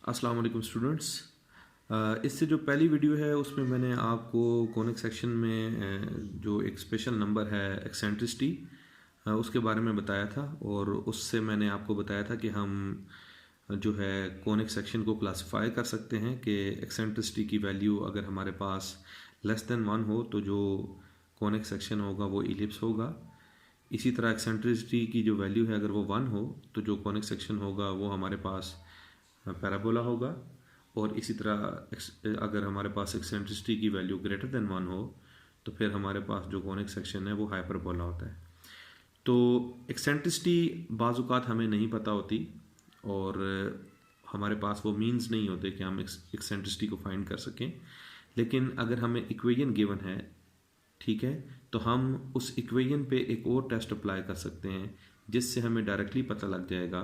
अस्सलाम वालेकुम स्टूडेंट्स। इससे जो पहली वीडियो है उसमें मैंने आपको कॉनिक सेक्शन में जो एक स्पेशल नंबर है एक्सेंट्रिसिटी उसके बारे में बताया था, और उससे मैंने आपको बताया था कि हम जो है कॉनिक सेक्शन को क्लासिफाई कर सकते हैं कि एक्सेंट्रिसिटी की वैल्यू अगर हमारे पास लेस देन 1 हो तो जो कॉनिक सेक्शन होगा वो इलिप्स होगा। इसी तरह एक्सेंट्रिसिटी की जो वैल्यू है अगर वो 1 हो तो जो कॉनिक सेक्शन होगा वो हमारे पास पैराबोला होगा। और इसी तरह अगर हमारे पास एक्सेंट्रिसिटी की वैल्यू ग्रेटर देन 1 हो तो फिर हमारे पास जो कॉनिक सेक्शन है वो हाइपरबोला होता है। तो एक्सेंट्रिसिटी बाज़-औक़ात हमें नहीं पता होती और हमारे पास वो मीन्स नहीं होते कि हम एक्सेंट्रिसिटी को फाइंड कर सकें, लेकिन अगर हमें इक्वेशन गिवन है, ठीक है, तो हम उस इक्वेशन पे एक और टेस्ट अप्लाई कर सकते हैं जिससे हमें डायरेक्टली पता लग जाएगा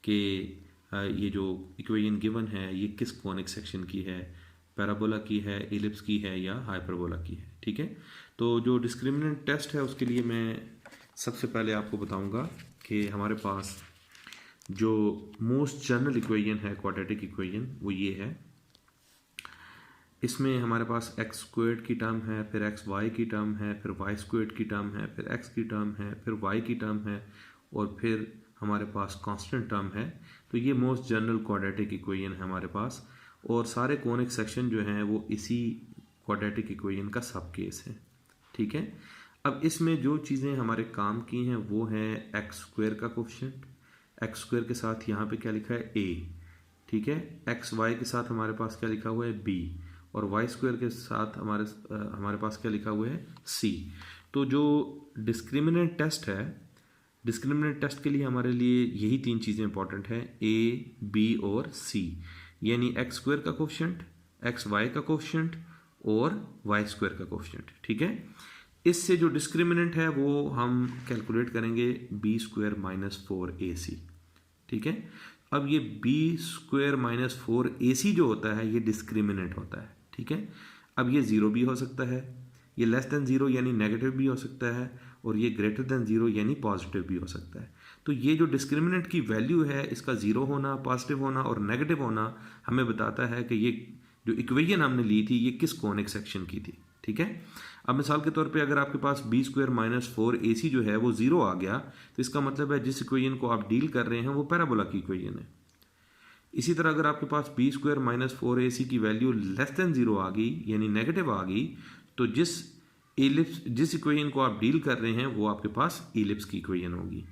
कि ये जो इक्वेशन गिवन है ये किस कॉनिक सेक्शन की है, पैराबोला की है, इलिप्स की है या हाइपरबोला की है। ठीक है, तो जो डिस्क्रिमिनेंट टेस्ट है उसके लिए मैं सबसे पहले आपको बताऊंगा कि हमारे पास जो मोस्ट जनरल इक्वेशन है क्वाड्रेटिक इक्वेशन वो ये है। इसमें हमारे पास एक्स स्क्वायर्ड की टर्म है, फिर एक्स वाई की टर्म है, फिर वाई स्क्वायर्ड की टर्म है, फिर एक्स की टर्म है, फिर वाई की टर्म है, और फिर हमारे पास कांस्टेंट टर्म है। तो ये मोस्ट जनरल क्वाड्रेटिक इक्वेशन है हमारे पास, और सारे कॉनिक सेक्शन जो हैं वो इसी क्वाड्रेटिक इक्वेशन का सब केस है। ठीक है, अब इसमें जो चीज़ें हमारे काम की हैं वो है एक्स स्क्वायर का कोफिशिएंट, एक्स स्क्वायर के साथ यहाँ पे क्या लिखा है ए, ठीक है, एक्स वाई के साथ हमारे पास क्या लिखा हुआ है बी, और वाई स्क्वायर के साथ हमारे पास क्या लिखा हुआ है सी। तो जो डिस्क्रिमिनेंट टेस्ट है, डिस्क्रिमिनेंट टेस्ट के लिए हमारे लिए यही तीन चीज़ें इंपॉर्टेंट है, ए बी और सी, यानी एक्स स्क्वायर का कोफिशिएंट, एक्स वाई का कोफिशिएंट और वाई स्क्वायर का कोफिशिएंट। ठीक है, इससे जो डिस्क्रिमिनेंट है वो हम कैलकुलेट करेंगे बी स्क्वायर माइनस 4ac। ठीक है, अब ये बी स्क्वायर माइनस 4ac जो होता है ये डिस्क्रिमिनेंट होता है। ठीक है, अब ये ज़ीरो भी हो सकता है, ये लेस देन ज़ीरो यानी नेगेटिव भी हो सकता है, और ये ग्रेटर देन ज़ीरो यानी पॉजिटिव भी हो सकता है। तो ये जो डिस्क्रिमिनेंट की वैल्यू है इसका ज़ीरो होना, पॉजिटिव होना और नेगेटिव होना हमें बताता है कि ये जो इक्वेशन हमने ली थी ये किस कॉनिक सेक्शन की थी। ठीक है, अब मिसाल के तौर पे अगर आपके पास बी स्क्वायर माइनस 4ac जो है वो ज़ीरो आ गया तो इसका मतलब है जिस इक्वेशन को आप डील कर रहे हैं वो पैराबोला की इक्वेशन है। इसी तरह अगर आपके पास बी स्क्वायर माइनस 4ac की वैल्यू लेस देन ज़ीरो आ गई यानी नेगेटिव आ गई तो जिस इक्वेशन को आप डील कर रहे हैं वो आपके पास इलिप्स की इक्वेशन होगी।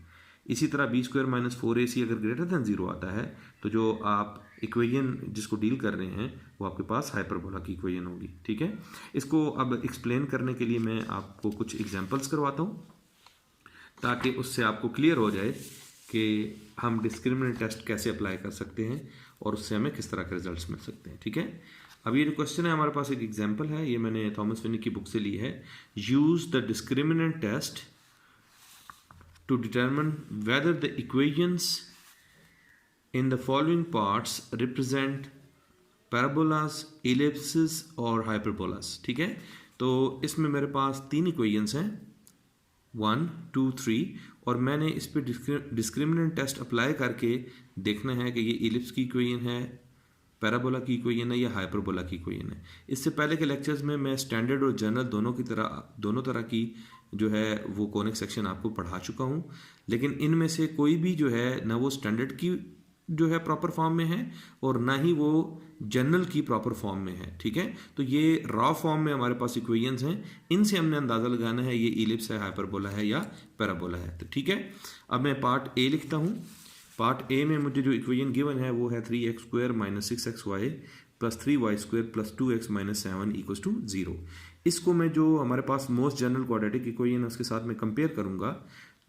इसी तरह बी स्क्वायर माइनस 4ac अगर ग्रेटर देन ज़ीरो आता है तो जो आप इक्वेशन जिसको डील कर रहे हैं वो आपके पास हाइपरबोला की इक्वेशन होगी। ठीक है, इसको अब एक्सप्लेन करने के लिए मैं आपको कुछ एग्जांपल्स करवाता हूँ ताकि उससे आपको क्लियर हो जाए कि हम डिस्क्रिमिनेंट टेस्ट कैसे अप्लाई कर सकते हैं और उससे हमें किस तरह के रिजल्ट्स मिल सकते हैं। ठीक है, अब ये जो क्वेश्चन है हमारे पास एक एग्जांपल है, ये मैंने थॉमस विनी की बुक से ली है। Use the discriminant test to determine whether the equations in the following parts represent parabolas, ellipses और hyperbolas। ठीक है, तो इसमें मेरे पास तीन इक्वेशंस हैं 1, 2, 3, और मैंने इस पे डिस्क्रिमिनेंट टेस्ट अप्लाई करके देखना है कि ये इलिप्स की इक्वेशन है, पैराबोला की इक्वेशन है या हाइपरबोला की इक्वेशन है। इससे पहले के लेक्चर्स में मैं स्टैंडर्ड और जनरल दोनों तरह की जो है वो कॉनिक सेक्शन आपको पढ़ा चुका हूँ, लेकिन इनमें से कोई भी जो है ना वो स्टैंडर्ड की जो है प्रॉपर फॉर्म में है और ना ही वो जनरल की प्रॉपर फॉर्म में है। ठीक है, तो ये रॉ फॉर्म में हमारे पास इक्वेशंस हैं, इनसे हमने अंदाज़ा लगाना है ये इलिप्स है, हाइपरबोला है या पैराबोला है। तो ठीक है, अब मैं पार्ट ए लिखता हूँ। पार्ट ए में मुझे जो इक्वेशन गिवन है वो है 3x square minus 6xy plus 3y square plus 2x minus 7 equals to 0। इसको मैं जो हमारे पास मोस्ट जनरल क्वाड्रेटिक इक्वेशन है उसके साथ में कंपेयर करूंगा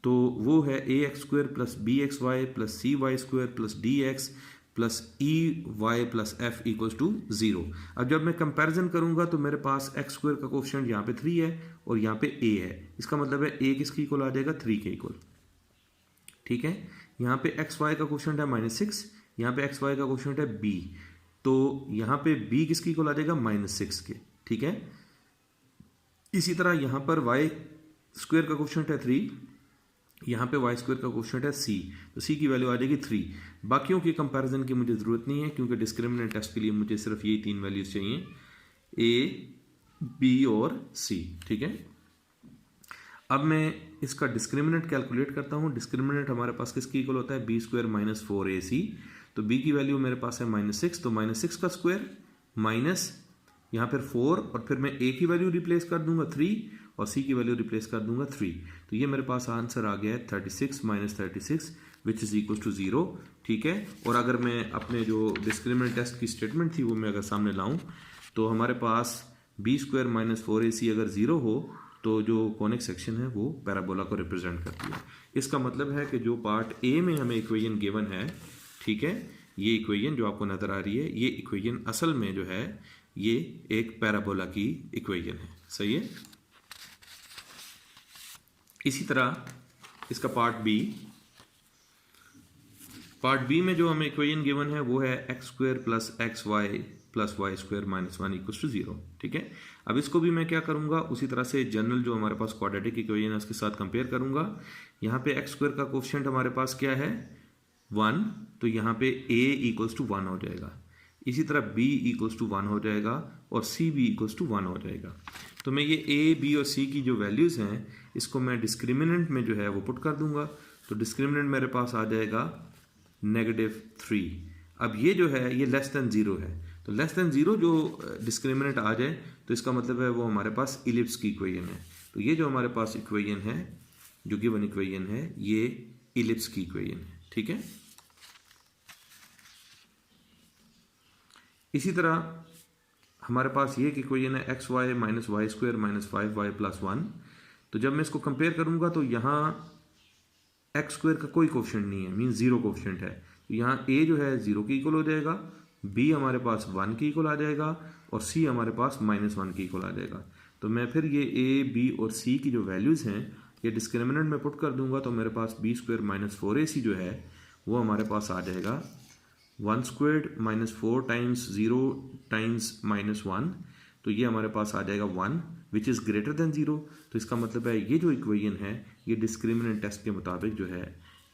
तो वो है ax square plus bxy plus cy square plus dx plus ey plus f equals to 0। अब जब मैं कंपैरिजन करूंगा तो मेरे पास x स्क्वायर का कोफिशिएंट यहाँ पे 3 है और यहाँ पे a है, इसका मतलब है a किसके इक्वल आ जाएगा 3 के इक्वल। ठीक है, यहाँ पे एक्स वाई का कोफिशिएंट है -6, यहाँ पे एक्स वाई का कोफिशिएंट है b, तो यहाँ पे b किसकी इक्वल आ जाएगा -6 के। ठीक है, इसी तरह यहाँ पर y स्क्वायर का कोफिशिएंट है 3 यहाँ पे वाई स्क्वायर का क्वेश्चन है सी, तो सी की वैल्यू आ जाएगी 3। बाकियों की कंपैरिजन की मुझे ज़रूरत नहीं है क्योंकि डिस्क्रिमिनेंट टेस्ट के लिए मुझे सिर्फ यही 3 वैल्यूज चाहिए, ए, बी और सी। ठीक है, अब मैं इसका डिस्क्रिमिनेंट कैलकुलेट करता हूँ। डिस्क्रिमिनेंट हमारे पास किसके इक्वल होता है, बी स्क्वायर माइनस 4ac। तो बी की वैल्यू मेरे पास है -6, तो -6 का स्क्वायर माइनस यहाँ पर 4, और फिर मैं ए की वैल्यू रिप्लेस कर दूंगा 3 और सी की वैल्यू रिप्लेस कर दूंगा 3। तो ये मेरे पास आंसर आ गया है 36 - 36 विच इज इक्वल टू 0। ठीक है, और अगर मैं अपने जो डिस्क्रिमिनेंट टेस्ट की स्टेटमेंट थी वो मैं अगर सामने लाऊं तो हमारे पास बी स्क्वायर माइनस 4ac अगर 0 हो तो जो कॉनिक सेक्शन है वो पैराबोला को रिप्रेजेंट करती है। इसका मतलब है कि जो पार्ट ए में हमें इक्वेशन गिवन है, ठीक है, ये इक्वेशन जो आपको नजर आ रही है, ये इक्वेशन असल में जो है ये एक पैराबोला की इक्वेशन है। सही है। इसी तरह इसका पार्ट बी में जो हमें इक्वेशन गिवन है वो है x square plus x y plus y square minus 1 equals to 0। ठीक है, अब इसको भी मैं क्या करूंगा, उसी तरह से जनरल जो हमारे पास क्वाड्रेटिक इक्वेशन है उसके साथ कंपेयर करूंगा। यहाँ पे एक्स स्क्वायर का कोफिशिएंट हमारे पास क्या है, 1, तो यहाँ पे a इक्वल्स टू 1 हो जाएगा। इसी तरह b इक्वल्स टू 1 हो जाएगा और c भी इक्वल्स टू 1 हो जाएगा। तो मैं ये a, b और c की जो वैल्यूज़ हैं इसको मैं डिस्क्रिमिनेंट में जो है वो पुट कर दूंगा। तो डिस्क्रिमिनेंट मेरे पास आ जाएगा -3। अब ये जो है ये लेस देन 0 है, तो लेस देन 0 जो डिस्क्रिमिनेंट आ जाए तो इसका मतलब है वो हमारे पास इलिप्स की इक्वेशन है। तो ये जो हमारे पास इक्वेशन है, जो गिवन इक्वेशन है, ये इलिप्स की इक्वेशन है। ठीक है, इसी तरह हमारे पास ये इक्वेशन है x y minus y square minus 5y plus 1। तो जब मैं इसको कंपेयर करूंगा तो यहाँ एक्स स्क्वायर का कोई कोफिशिएंट नहीं है, मीन 0 कोफिशिएंट है। तो यहाँ a जो है 0 के इक्वल हो जाएगा, b हमारे पास 1 के इक्वल आ जाएगा और c हमारे पास -1 के इक्वल आ जाएगा। तो मैं फिर ये a, b और c की जो वैल्यूज़ हैं ये डिस्क्रिमिनेंट में पुट कर दूंगा। तो मेरे पास b स्क्वायर माइनस 4ac जो है वो हमारे पास आ जाएगा 1 स्क्वायर्ड माइनस 4 टाइम्स 0 टाइम्स -1, तो ये हमारे पास आ जाएगा 1 विच इज़ ग्रेटर देन 0। तो इसका मतलब है ये जो इक्वेशन है ये डिस्क्रिमिनेंट टेस्ट के मुताबिक जो है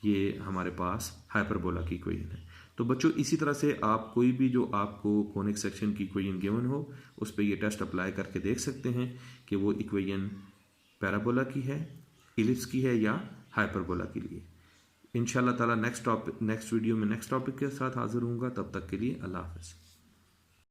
ये हमारे पास हाइपरबोला की इक्वेशन है। तो बच्चों इसी तरह से आप कोई भी जो आपको कॉनिक सेक्शन की इक्वेशन गिवन हो उस पर ये टेस्ट अप्लाई करके देख सकते हैं कि वो इक्वेशन पैराबोला की है, इलिप्स की है या हाइपरबोला के लिए। इंशाल्लाह ताला नेक्स्ट वीडियो में नेक्स्ट टॉपिक के साथ हाजिर होऊंगा। तब तक के लिए अल्लाह हाफ़िज़।